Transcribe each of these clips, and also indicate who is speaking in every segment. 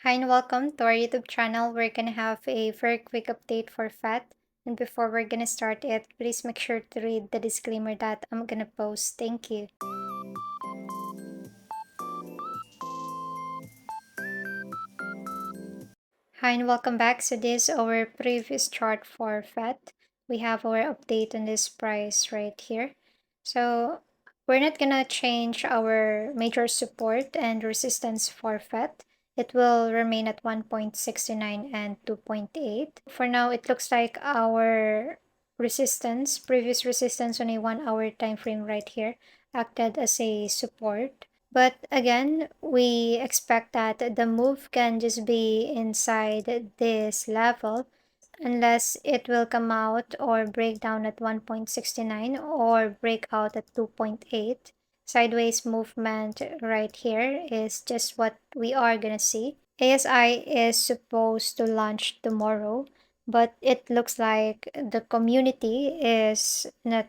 Speaker 1: Hi and welcome to our YouTube channel. We're gonna have a very quick update for FET. And before we're gonna start it, please make sure to read the disclaimer that I'm gonna post. Thank you. Hi and welcome back. So this is our previous chart for FET. We have our update on this price right here. So we're not gonna change our major support and resistance for FET. It will remain at 1.69 and 2.8. For now, it looks like our previous resistance on a 1 hour time frame right here, acted as a support. But again, we expect that the move can just be inside this level unless it will come out or break down at 1.69 or break out at 2.8. Sideways movement right here is just what we are gonna see. ASI is supposed to launch tomorrow, but it looks like the community is not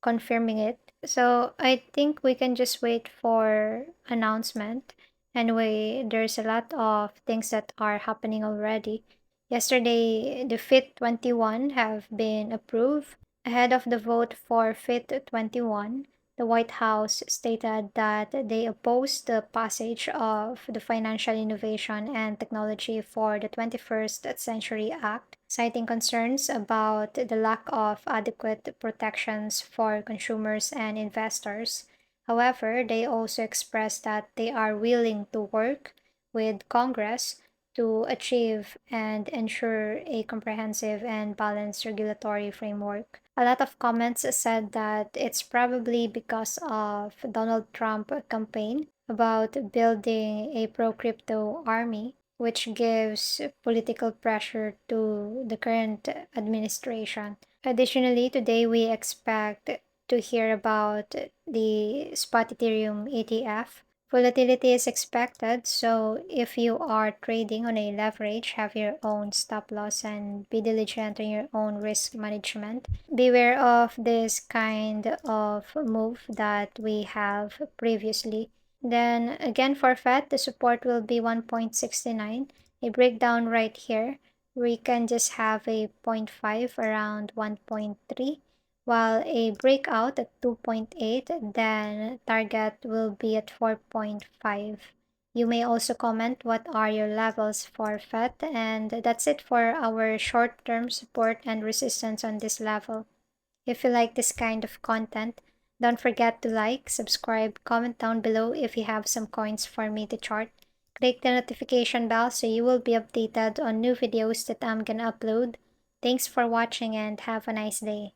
Speaker 1: confirming it. So I think we can just wait for announcement. Anyway, there's a lot of things that are happening already. Yesterday, the FIT 21 have been approved. Ahead of the vote for FIT 21, the White House stated that they oppose the passage of the Financial Innovation and Technology for the 21st Century Act, citing concerns about the lack of adequate protections for consumers and investors. However, they also expressed that they are willing to work with Congress to achieve and ensure a comprehensive and balanced regulatory framework. A lot of comments said that it's probably because of Donald Trump campaign about building a pro-crypto army, which gives political pressure to the current administration. Additionally, today we expect to hear about the spot Ethereum ETF. Volatility is expected, so if you are trading on a leverage, have your own stop loss and be diligent in your own risk management. Beware of this kind of move that we have previously. Then again for FET, the support will be 1.69. A breakdown right here, we can just have a 0.5 around 1.3, while a breakout at 2.8, then target will be at 4.5. You may also comment what are your levels for FET, and that's it for our short-term support and resistance on this level. If you like this kind of content, don't forget to like, subscribe, comment down below if you have some coins for me to chart. Click the notification bell so you will be updated on new videos that I'm gonna upload. Thanks for watching and have a nice day.